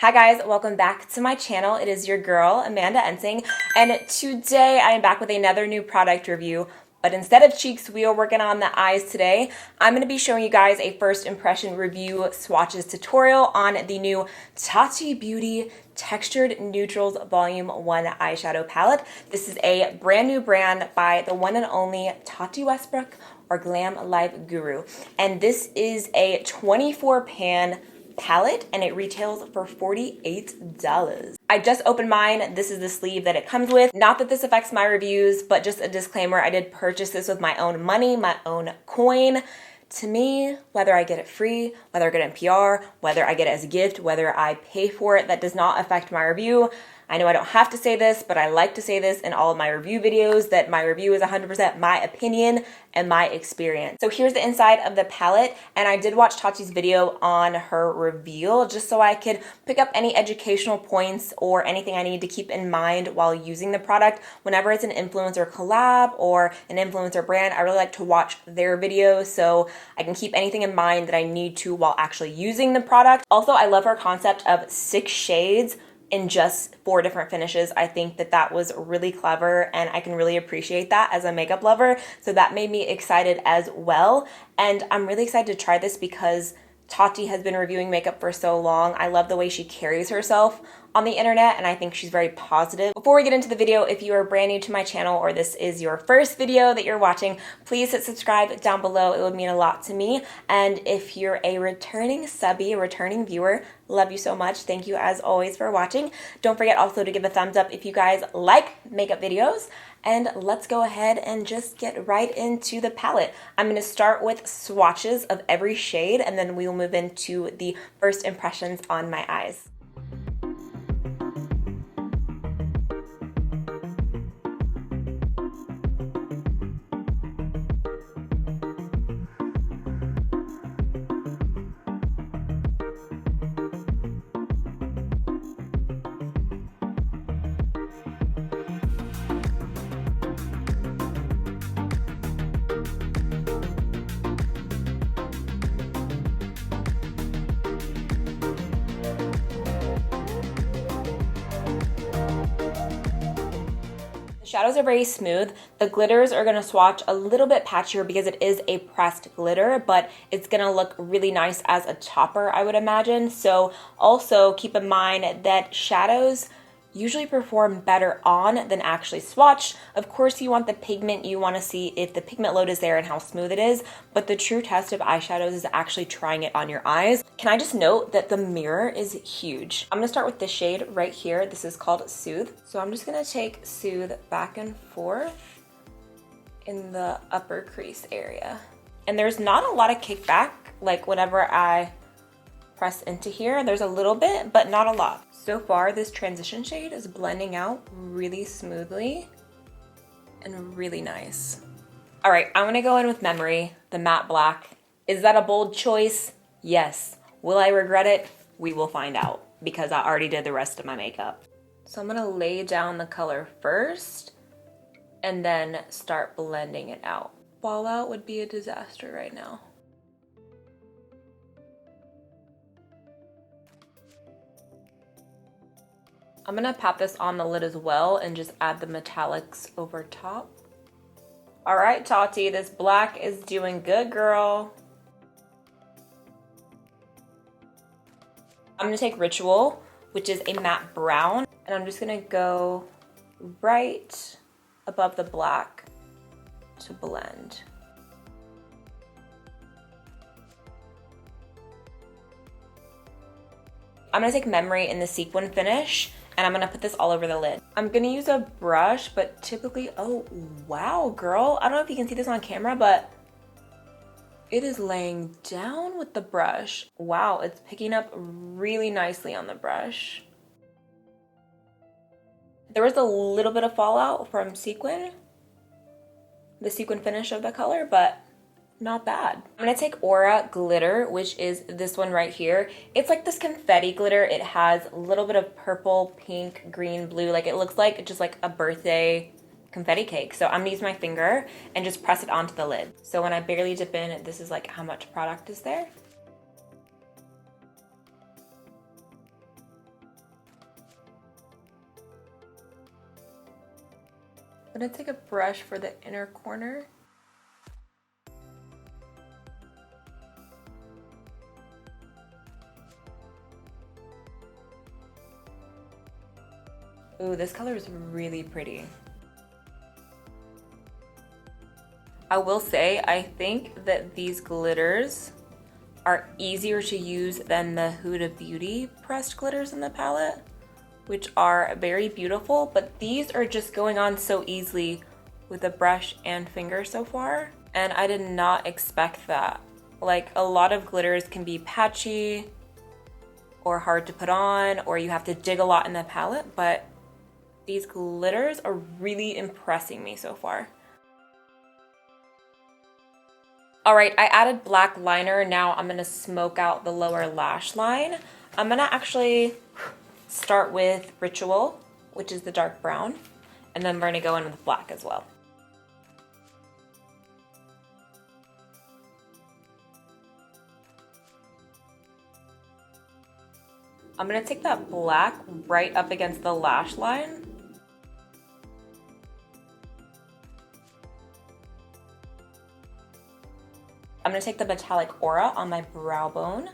Hi guys, welcome back to my channel. It is your girl, AmandaEnsing, and today I am back with another new product review. But instead of cheeks, we are working on the eyes today. I'm going to be showing you guys a first impression review swatches tutorial on the new Tati Beauty Textured Neutrals Volume 1 eyeshadow palette. This is a brand new brand by the one and only Tati Westbrook, or Glam Life Guru. And this is a 24 pan palette and it retails for $48. I just opened mine. This is the sleeve that it comes with. Not that this affects my reviews, but just a disclaimer, I did purchase this with my own money, my own coin. To me, whether I get it free, whether I get it in PR, whether I get it as a gift, whether I pay for it, that does not affect my review. I know I don't have to say this, but I like to say this in all of my review videos, that my review is 100% my opinion and my experience. So here's the inside of the palette, and I did watch Tati's video on her reveal just so I could pick up any educational points or anything I need to keep in mind while using the product. Whenever it's an influencer collab or an influencer brand, I really like to watch their videos so I can keep anything in mind that I need to while actually using the product. Also, I love her concept of 6 shades in just 4 different finishes. I think that that was really clever and I can really appreciate that as a makeup lover. So that made me excited as well. And I'm really excited to try this because Tati has been reviewing makeup for so long. I love the way she carries herself on the internet and I think she's very positive. Before we get into the video, if you are brand new to my channel or this is your first video that you're watching, please hit subscribe down below. It would mean a lot to me. And if you're a returning subby, a returning viewer, love you so much. Thank you as always for watching. Don't forget also to give a thumbs up if you guys like makeup videos. And let's go ahead and just get right into the palette. I'm going to start with swatches of every shade and then we will move into the first impressions on my eyes. Shadows are very smooth. The glitters are going to swatch a little bit patchier because it is a pressed glitter, but it's going to look really nice as a topper, I would imagine. So also keep in mind that shadows usually perform better on than actually swatched. Of course, you want the pigment. You want to see if the pigment load is there and how smooth it is, but the true test of eyeshadows is actually trying it on your eyes. Can I just note that the mirror is huge? I'm gonna start with this shade right here. This is called Soothe. So I'm just gonna take Soothe back and forth in the upper crease area. And there's not a lot of kickback, like whenever I press into here, there's a little bit, but not a lot. So far, this transition shade is blending out really smoothly and really nice. All right, I'm gonna go in with Memory, the matte black. Is that a bold choice? Yes. Will I regret it? We will find out because I already did the rest of my makeup. So I'm gonna lay down the color first and then start blending it out. Fallout would be a disaster right now. I'm gonna pat this on the lid as well and just add the metallics over top. All right, Tati, this black is doing good, girl. I'm gonna take Ritual, which is a matte brown, and I'm just gonna go right above the black to blend. I'm gonna take Memory in the sequin finish, and I'm gonna put this all over the lid. I'm gonna use a brush, but typically, oh, wow, girl. I don't know if you can see this on camera, but it is laying down with the brush. Wow, it's picking up really nicely on the brush. There was a little bit of fallout from sequin, the sequin finish of the color, but not bad. I'm gonna take Aura Glitter, which is this one right here. It's like this confetti glitter. It has a little bit of purple, pink, green, blue. Like it looks like just like a birthday confetti cake. So I'm gonna use my finger and just press it onto the lid. So when I barely dip in, this is like how much product is there. I'm gonna take a brush for the inner corner. Ooh, this color is really pretty. I will say, I think that these glitters are easier to use than the Huda Beauty pressed glitters in the palette, which are very beautiful, but these are just going on so easily with a brush and finger so far, and I did not expect that. Like, a lot of glitters can be patchy or hard to put on, or you have to dig a lot in the palette, but these glitters are really impressing me so far. All right, I added black liner. Now I'm gonna smoke out the lower lash line. I'm gonna actually start with Ritual, which is the dark brown, and then we're gonna go in with black as well. I'm gonna take that black right up against the lash line. I'm gonna take the metallic aura on my brow bone.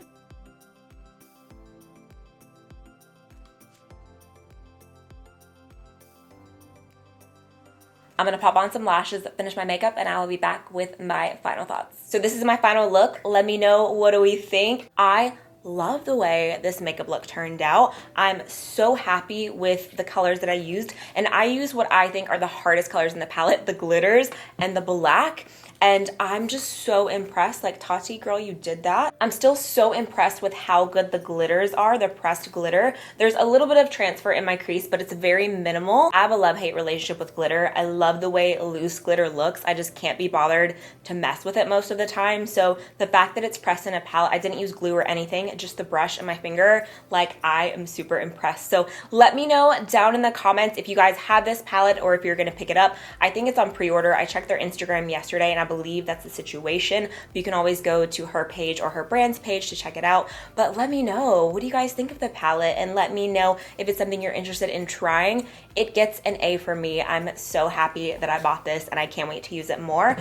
I'm gonna pop on some lashes, finish my makeup, and I'll be back with my final thoughts. So this is my final look. Let me know, what do we think? I love the way this makeup look turned out. I'm so happy with the colors that I used, and I used what I think are the hardest colors in the palette, the glitters and the black. And I'm just so impressed. Like, Tati, girl, you did that. I'm still so impressed with how good the glitters are, the pressed glitter. There's a little bit of transfer in my crease, but it's very minimal. I have a love-hate relationship with glitter. I love the way loose glitter looks. I just can't be bothered to mess with it most of the time. So the fact that it's pressed in a palette, I didn't use glue or anything, just the brush and my finger, like, I am super impressed. So let me know down in the comments if you guys have this palette or if you're gonna pick it up. I think it's on pre-order. I checked their Instagram yesterday, and I believe that's the situation. You can always go to her page or her brand's page to check it out. But let me know, what do you guys think of the palette? And let me know if it's something you're interested in trying. It gets an A for me. I'm so happy that I bought this, and I can't wait to use it more.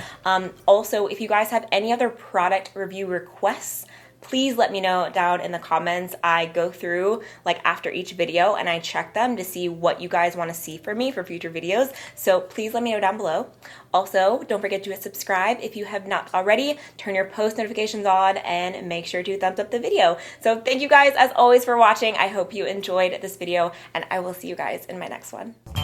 Also, if you guys have any other product review requests, please let me know down in the comments. I go through, like, after each video, and I check them to see what you guys want to see from me for future videos. So please let me know down below. Also, don't forget to hit subscribe if you have not already. Turn your post notifications on, and make sure to thumbs up the video. So thank you guys as always for watching. I hope you enjoyed this video, and I will see you guys in my next one.